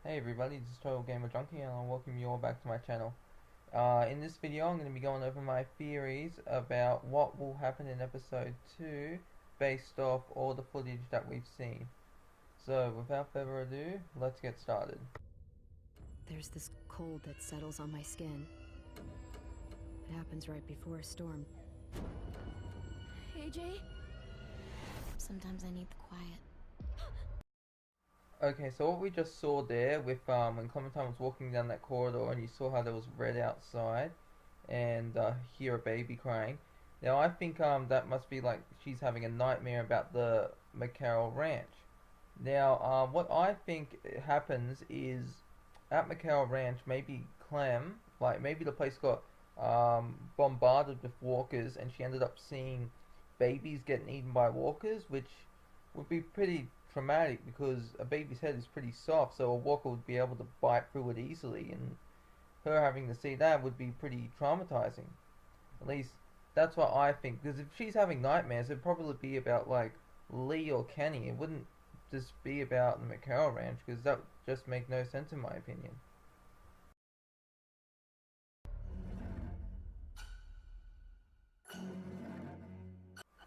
Hey everybody, this is Total Gamer Junkie and I'll welcome you all back to my channel. In this video I'm going to be going over my theories about what will happen in episode 2 based off all the footage that we've seen. So without further ado, let's get started. There's this cold that settles on my skin. It happens right before a storm. AJ? Sometimes I need the quiet. Okay, so what we just saw there with when Clementine was walking down that corridor and you saw how there was red outside and hear a baby crying. Now I think that must be like she's having a nightmare about the McCarroll Ranch. Now what I think happens is at McCarroll Ranch maybe Clem, like maybe the place got bombarded with walkers and she ended up seeing babies getting eaten by walkers, which would be pretty traumatic because a baby's head is pretty soft, so a walker would be able to bite through it easily, and her having to see that would be pretty traumatizing. At least that's what I think. Because if she's having nightmares, it'd probably be about like Lee or Kenny. It wouldn't just be about the McCarroll Ranch, because that would just make no sense in my opinion.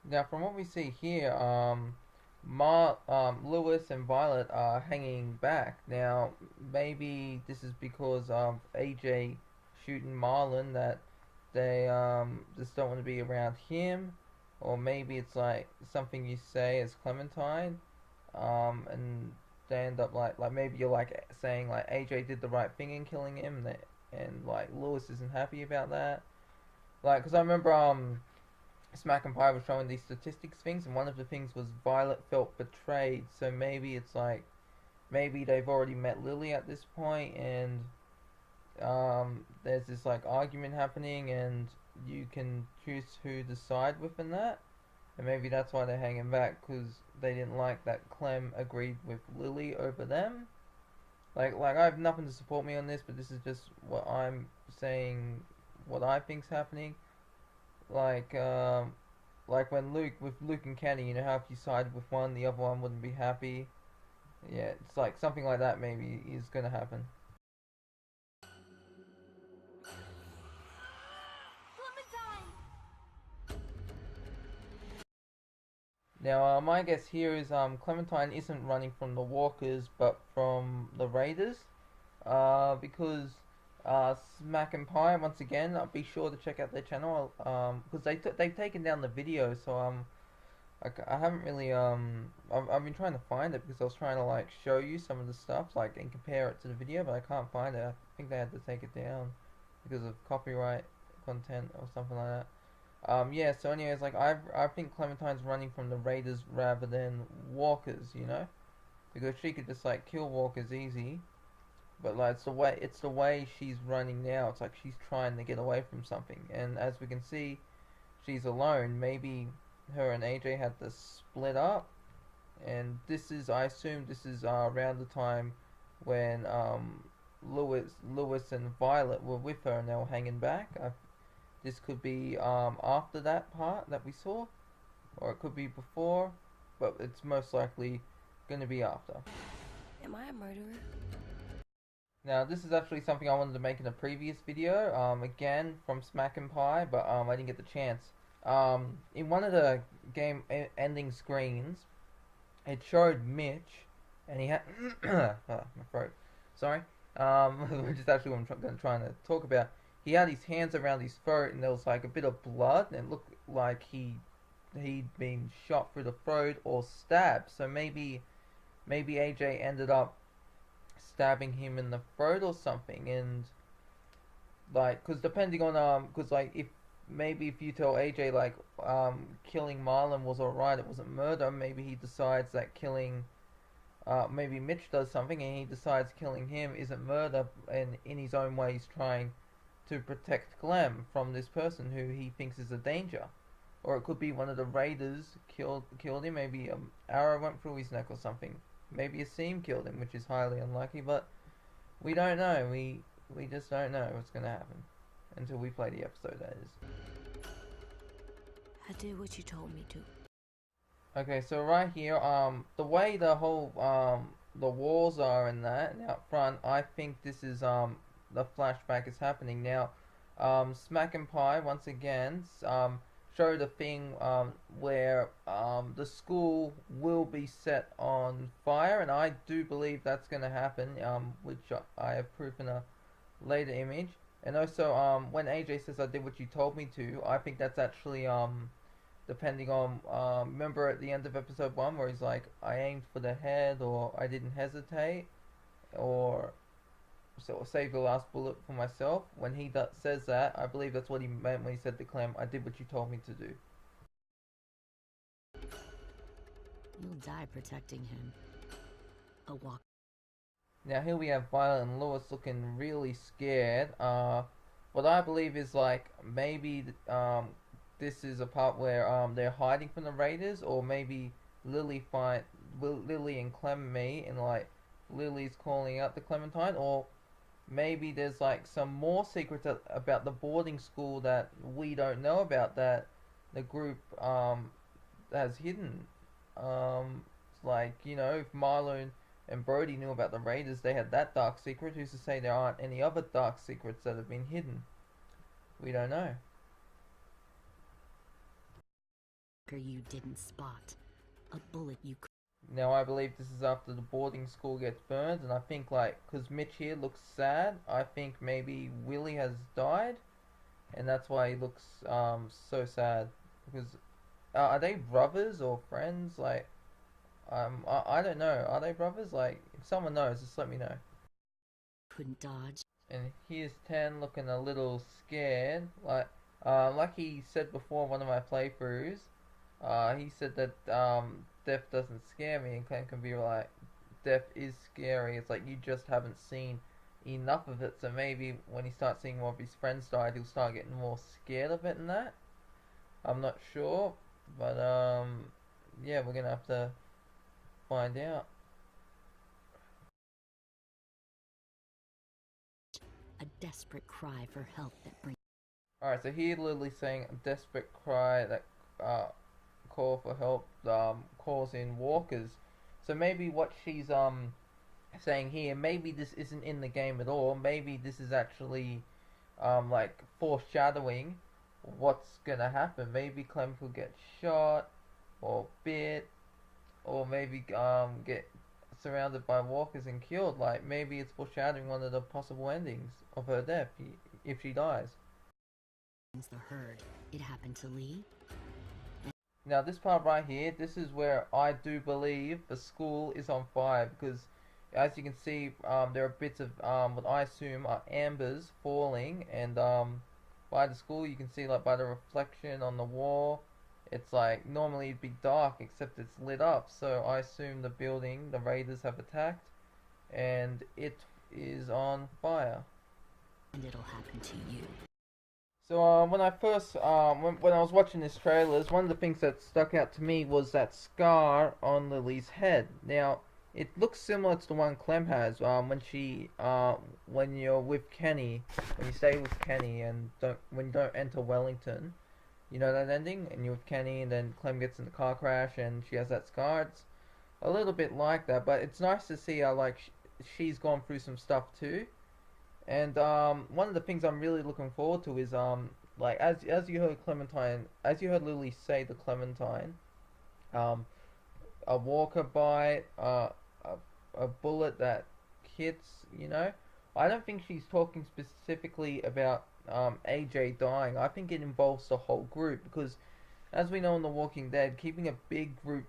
Now, from what we see here, Lewis and Violet are hanging back. Now, maybe this is because of AJ shooting Marlon that they just don't want to be around him, or maybe it's like something you say as Clementine, and they end up like maybe you're like saying like AJ did the right thing in killing him, and like Lewis isn't happy about that. Like, because I remember smacknpie was showing these statistics things, and one of the things was Violet felt betrayed. So maybe it's like maybe they've already met Lily at this point, and there's this like argument happening, and you can choose who to side with in that. And maybe that's why they're hanging back, because they didn't like that Clem agreed with Lily over them. Like I have nothing to support me on this, but this is just what I'm saying, what I think's happening. Like like when Luke and Kenny, you know how if you sided with one, the other one wouldn't be happy. Yeah, it's like something like that maybe is gonna happen. Now, my guess here is Clementine isn't running from the Walkers, but from the Raiders. Because Smack and Pie, once again, be sure to check out their channel. Because they've taken down the video, so I haven't really I've been trying to find it because I was trying to like show you some of the stuff like and compare it to the video, but I can't find it. I think they had to take it down because of copyright content or something like that. Yeah, so anyways, like I think Clementine's running from the Raiders rather than Walkers, you know? Because she could just like kill Walkers easy, but like it's the way she's running now. It's like she's trying to get away from something. And as we can see, she's alone. Maybe her and AJ had to split up, and this is I assume this is around the time when Lewis and Violet were with her and they were hanging back. This could be after that part that we saw, or it could be before, but it's most likely going to be after. Am I a murderer? Now, this is actually something I wanted to make in a previous video, again from Smack and Pie, but I didn't get the chance. In one of the game ending screens, it showed Mitch, and he had oh, my throat. Sorry. Which is actually what I'm trying to talk about. He had his hands around his throat, and there was like a bit of blood, and it looked like he'd been shot through the throat or stabbed. So maybe AJ ended up stabbing him in the throat or something, and like, cause depending on cause like if you tell AJ like killing Marlon was alright, it wasn't murder, maybe he decides that killing maybe Mitch does something and he decides killing him isn't murder, and in his own way he's trying to protect Clem from this person who he thinks is a danger. Or it could be one of the raiders killed him. Maybe an arrow went through his neck or something. Maybe a seam killed him, which is highly unlikely. But we don't know. We just don't know what's gonna happen until we play the episode. That is. I did what you told me to. Okay, so right here, the way the whole the walls are and that, and out front, I think this is the flashback is happening now. Smack and Pie once again showed a thing where the school will be set on fire, and I do believe that's going to happen, which I have proof in a later image. And also, when AJ says I did what you told me to, I think that's actually depending on remember at the end of episode 1 where he's like I aimed for the head, or I didn't hesitate, or sort of save the last bullet for myself. When he says that, I believe that's what he meant when he said to Clem, I did what you told me to do. You'll die protecting him. A walk. Now here we have Violet and Lewis looking really scared. What I believe is like maybe this is a part where they're hiding from the Raiders, or maybe Lily and Clem meet, and like Lily's calling out the Clementine, or maybe there's like some more secrets about the boarding school that we don't know about that the group has hidden. Like, you know, if Marlon and Brody knew about the Raiders, they had that dark secret. Who's to say there aren't any other dark secrets that have been hidden? We don't know. You didn't spot. A bullet you could. Now I believe this is after the boarding school gets burned, and I think like, because Mitch here looks sad, I think maybe Willie has died, and that's why he looks so sad. Because are they brothers or friends? Like, I don't know. Are they brothers? Like, if someone knows, just let me know. Couldn't dodge. And here's 10 looking a little scared. Like he said before in one of my playthroughs, he said that death doesn't scare me, and Clem can be like, death is scary. It's like you just haven't seen enough of it. So maybe when he starts seeing more of his friends die, he'll start getting more scared of it and that. I'm not sure, but yeah, we're gonna have to find out. A desperate cry for help that brings. Alright, so here Lily's saying a desperate cry that call for help calls in walkers. So maybe what she's saying here, maybe this isn't in the game at all. Maybe this is actually like foreshadowing what's gonna happen. Maybe Clem could get shot or bit, or maybe get surrounded by walkers and killed. Like maybe it's foreshadowing one of the possible endings of her death if she dies. The herd. It happened to Lee. Now this part right here, this is where I do believe the school is on fire, because as you can see, there are bits of what I assume are embers falling, and by the school you can see, like by the reflection on the wall, it's like normally it'd be dark except it's lit up. So I assume the building the Raiders have attacked, and it is on fire. And it'll happen to you. So when I first when I was watching this trailers, one of the things that stuck out to me was that scar on Lily's head. Now it looks similar to the one Clem has when you're with Kenny, when you stay with Kenny and when you don't enter Wellington. You know that ending, and you're with Kenny, and then Clem gets in the car crash, and she has that scar. It's a little bit like that, but it's nice to see how like she's gone through some stuff too. And one of the things I'm really looking forward to is like as you heard Lily say to Clementine, a walker bite, a bullet that hits. You know, I don't think she's talking specifically about AJ dying. I think it involves the whole group, because as we know in The Walking Dead, keeping a big group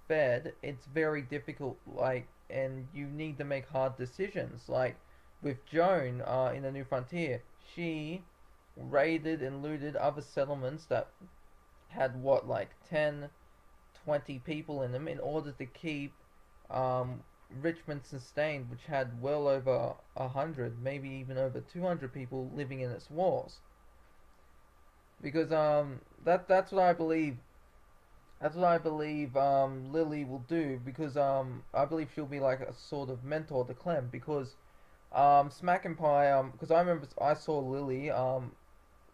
fed, it's very difficult, like, and you need to make hard decisions. Like with Joan in The New Frontier, she raided and looted other settlements that had like 10, 20 people in them in order to keep Richmond sustained, which had well over 100, maybe even over 200 people living in its walls. Because that's what I believe. That's what I believe Lily will do, because I believe she'll be like a sort of mentor to Clem, because Smack and Pie, because I remember I saw Lily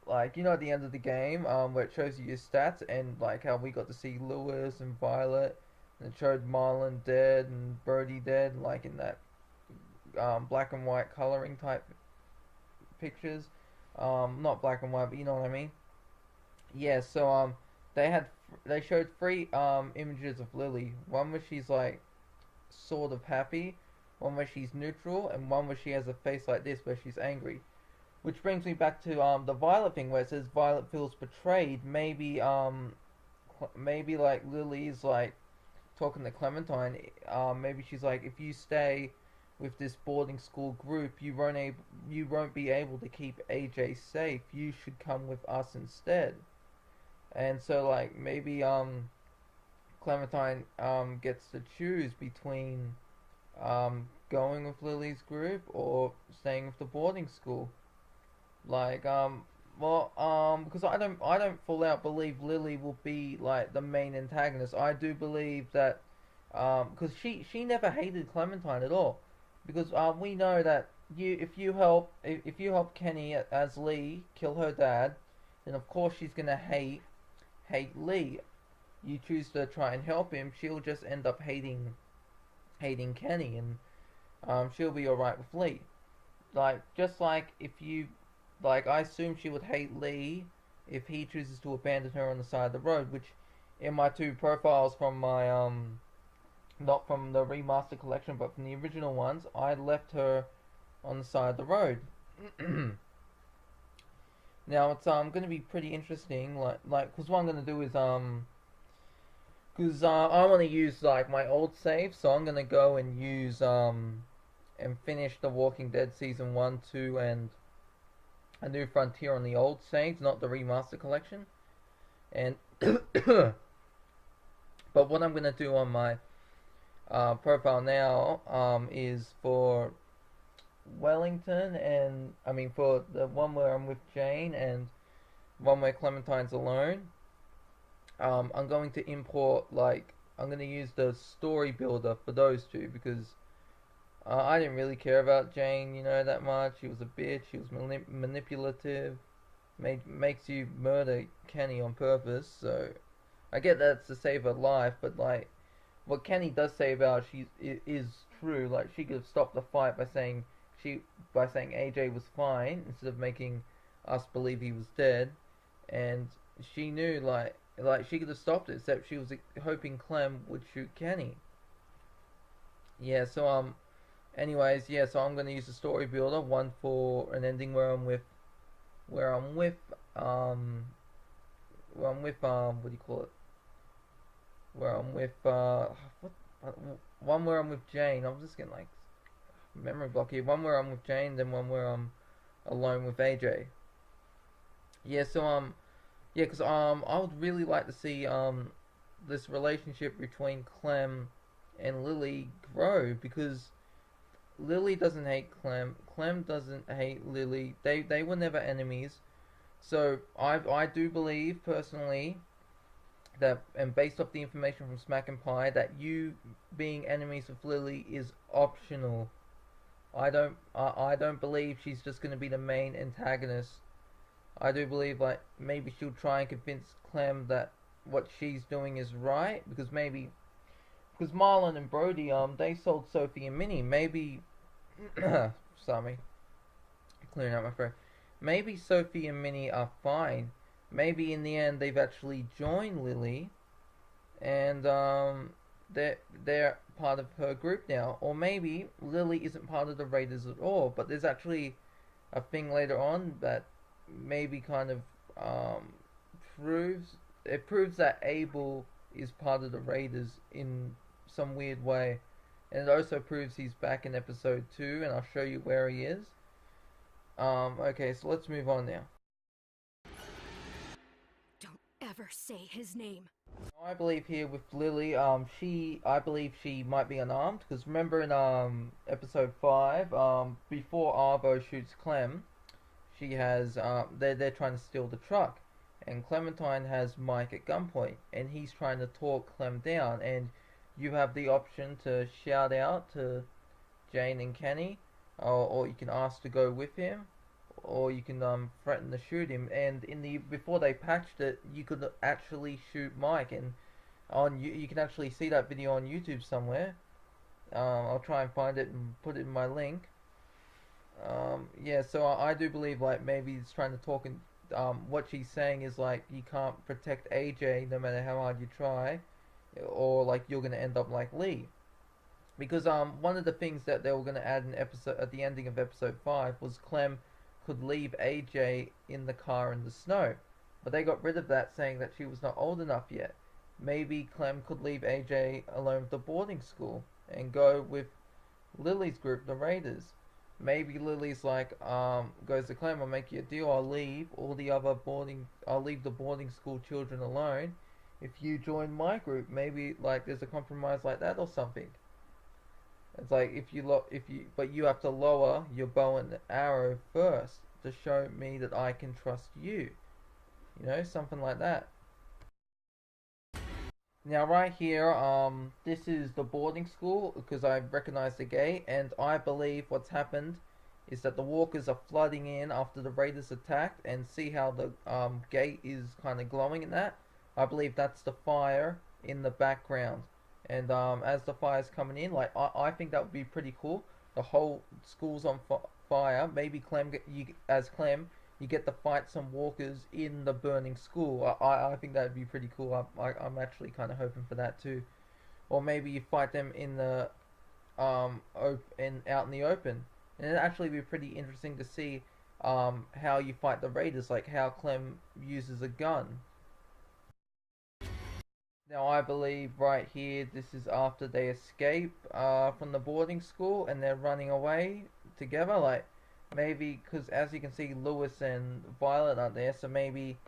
like, you know, at the end of the game where it shows you your stats, and like how we got to see Lewis and Violet And it showed Marlon dead and Brody dead, like in that black and white coloring type pictures. Not black and white, but you know what I mean. Yeah, so they had they showed three images of Lily. One where she's like sort of happy, one where she's neutral, and one where she has a face like this where she's angry. Which brings me back to the Violet thing where it says Violet feels betrayed. Maybe like Lily's like talking to Clementine. Maybe she's like, if you stay with this boarding school group, you won't be able to keep AJ safe. You should come with us instead. And so like maybe Clementine gets to choose between going with Lily's group or staying with the boarding school. Like because I don't full out believe Lily will be like the main antagonist. I do believe that because she never hated Clementine at all, because we know that if you help Kenny as Lee kill her dad, then of course she's gonna hate Lee. You choose to try and help him, she'll just end up hating Kenny, and she'll be alright with Lee. Like just like if you like, I assume she would hate Lee if he chooses to abandon her on the side of the road, which in my two profiles from my not from the remaster collection but from the original ones, I left her on the side of the road. Now it's going to be pretty interesting, like because what I'm going to do is because I want to use like my old save, so I'm going to go and use and finish The Walking Dead season 1, 2 and A New Frontier on the old saves, not the remaster collection. And but what I'm gonna do on my profile now is for Wellington, and I mean for the one where I'm with Jane and one where Clementine's alone. I'm going to import I'm going to use the story builder for those two because I didn't really care about Jane, that much. She was a bitch. She was manipulative. Makes you murder Kenny on purpose. So I get that it's to save her life, but like what Kenny does say about is true. Like she could have stopped the fight by saying AJ was fine instead of making us believe he was dead, and she knew like she could have stopped it. Except she was hoping Clem would shoot Kenny. Yeah. So anyways, yeah, so I'm gonna use the story builder, one for an ending where I'm with what do you call it? Where I'm with one where I'm with Jane. I'm just getting like memory block here. One where I'm with Jane, then one where I'm alone with AJ. Yeah, so yeah, cause I would really like to see this relationship between Clem and Lily grow, because Lily doesn't hate Clem. Clem doesn't hate Lily. They were never enemies. So I do believe personally that, and based off the information from smacknpie, that you being enemies with Lily is optional. I don't believe she's just going to be the main antagonist. I do believe like maybe she'll try and convince Clem that what she's doing is right, because Marlon and Brody they sold Sophie and Minnie. Maybe sorry, clearing out my throat. Maybe Sophie and Minnie are fine. Maybe in the end they've actually joined Lily, and they're part of her group now. Or maybe Lily isn't part of the Raiders at all, but there's actually a thing later on that maybe kind of proves that Abel is part of the Raiders in some weird way, and it also proves he's back in episode 2, and I'll show you where he is. Okay, so let's move on now. Don't ever say his name. I believe here with Lily, I believe she might be unarmed, because remember in episode 5, before Arvo shoots Clem, she has they're trying to steal the truck, and Clementine has Mike at gunpoint, and he's trying to talk Clem down, and you have the option to shout out to Jane and Kenny, or you can ask to go with him, or you can threaten to shoot him. And before they patched it, you could actually shoot Mike, and on you can actually see that video on YouTube somewhere. I'll try and find it and put it in my link. Yeah, so I do believe like maybe he's trying to talk and what she's saying is like you can't protect AJ no matter how hard you try, or like you're gonna end up like Lee. Because one of the things that they were gonna add in episode at the ending of episode 5 was Clem could leave AJ in the car in the snow, but they got rid of that, saying that she was not old enough yet. Maybe Clem could leave AJ alone with the boarding school and go with Lily's group, the Raiders. Maybe Lily's like, goes to Clem, I'll make you a deal, I'll leave the boarding school children alone if you join my group. Maybe like there's a compromise like that or something. It's like but you have to lower your bow and arrow first to show me that I can trust you. You know, something like that. Now right here, this is the boarding school because I recognize the gate, and I believe what's happened is that the walkers are flooding in after the raiders attacked, and see how the gate is kind of glowing in that. I believe that's the fire in the background, and as the fire's coming in, like I think that would be pretty cool. The whole school's on fire. Maybe as Clem, you get to fight some walkers in the burning school. I think that would be pretty cool. I'm actually kind of hoping for that too. Or maybe you fight them in the out in the open, and it'd actually be pretty interesting to see how you fight the raiders, like how Clem uses a gun. Now I believe right here this is after they escape from the boarding school and they're running away together, like maybe because as you can see Lewis and Violet are there, so maybe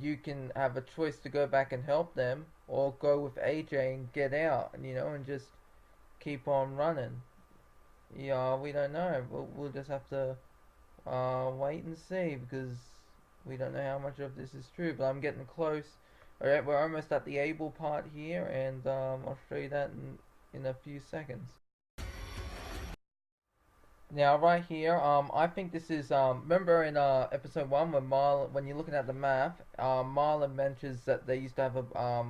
you can have a choice to go back and help them or go with AJ and get out, you know, and just keep on running. Yeah, we don't know. We'll just have to wait and see, because we don't know how much of this is true, but I'm getting close. Alright, we're almost at the Able part here, and I'll show you that in a few seconds. Now, right here, I think this is, remember in episode 1 when you're looking at the map, Marlon mentions that they used to have a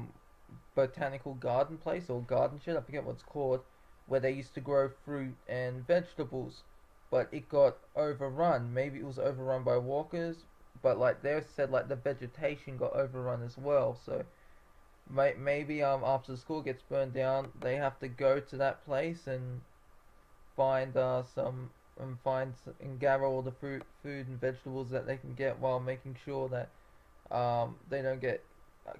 botanical garden place, or garden shed, I forget what it's called, where they used to grow fruit and vegetables, but it got overrun. Maybe it was overrun by walkers, but like they said, like the vegetation got overrun as well. So maybe after the school gets burned down, they have to go to that place and find and gather all the food and vegetables that they can get, while making sure that they don't get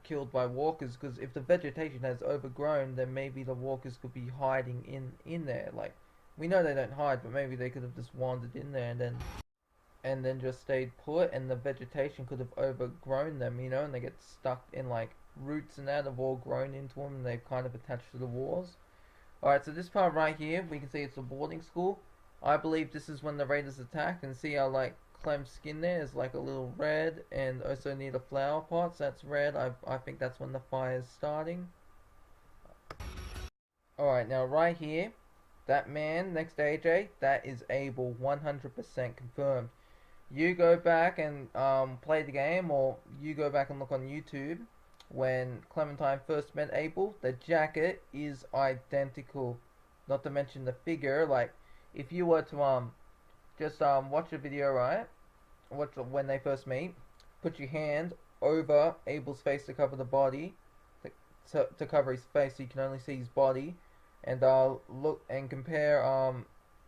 killed by walkers. Because if the vegetation has overgrown, then maybe the walkers could be hiding in there. Like, we know they don't hide, but maybe they could have just wandered in there and then just stayed put, and the vegetation could have overgrown them, you know, and they get stuck in like roots and that have all grown into them, and they've kind of attached to the walls. Alright, so this part right here, we can see it's a boarding school. I believe this is when the raiders attack, and see how like Clem's skin there is like a little red, and also near the flower pots, that's red. I think that's when the fire is starting. Alright, now right here, that man next to AJ, that is Abel, 100% confirmed. You go back and play the game, or you go back and look on YouTube. When Clementine first met Abel, the jacket is identical. Not to mention the figure. Like, if you were to just watch a video, right? Watch when they first meet. Put your hand over Abel's face to cover the body, to cover his face, so you can only see his body, and look and compare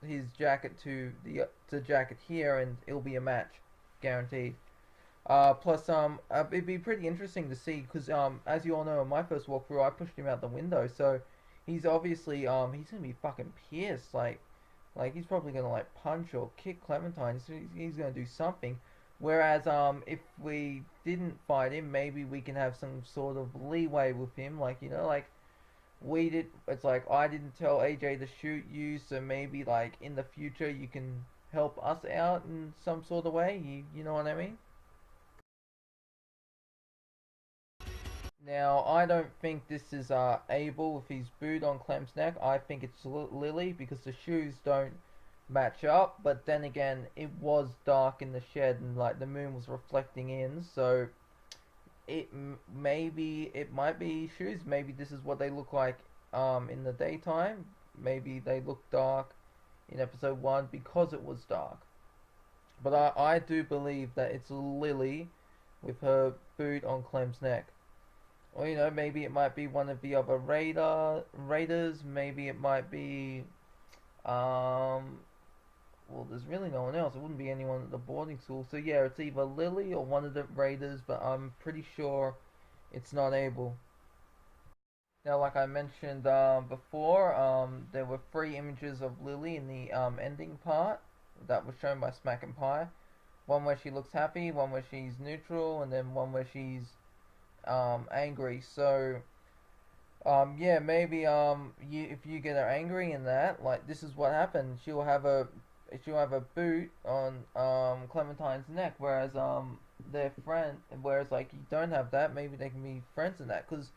his jacket to the jacket here, and it'll be a match, guaranteed. Plus, it'd be pretty interesting to see, because as you all know, in my first walkthrough, I pushed him out the window, so he's obviously he's gonna be fucking pissed, like he's probably gonna like punch or kick Clementine. He's gonna do something. Whereas if we didn't fight him, maybe we can have some sort of leeway with him, like, you know, like we did. It's like I didn't tell AJ to shoot you, so maybe like in the future you can help us out in some sort of way. You know what I mean? Now, I don't think this is Abel with his boot on Clem's neck. I think it's Lily, because the shoes don't match up. But then again, it was dark in the shed, and like the moon was reflecting in, so maybe it might be shoes. Maybe this is what they look like in the daytime. Maybe they look dark in episode 1 because it was dark. But I do believe that it's Lily with her boot on Clem's neck. Or maybe it might be one of the other raiders. Maybe it might be um well, there's really no one else. It wouldn't be anyone at the boarding school. So yeah, it's either Lily or one of the raiders, but I'm pretty sure it's not Abel. Now, like I mentioned before, there were 3 images of Lily in the ending part that was shown by smacknpie. One where she looks happy, one where she's neutral, and then one where she's angry. So yeah, maybe if you get her angry in that, like this is what happened. She'll have a boot on Clementine's neck, whereas their friend, whereas like you don't have that. Maybe they can be friends in that, because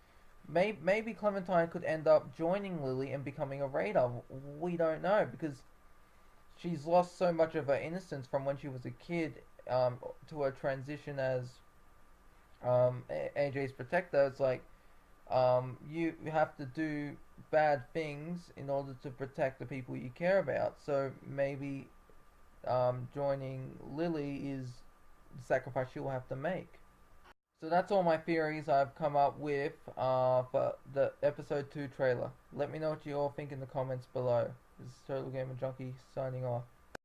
maybe Clementine could end up joining Lily and becoming a raider. We don't know, because she's lost so much of her innocence from when she was a kid to her transition as AJ's protector. It's like you have to do bad things in order to protect the people you care about. So maybe joining Lily is the sacrifice she'll have to make. So that's all my theories I've come up with for the episode 2 trailer. Let me know what you all think in the comments below. This is Total Gamer Junkie signing off.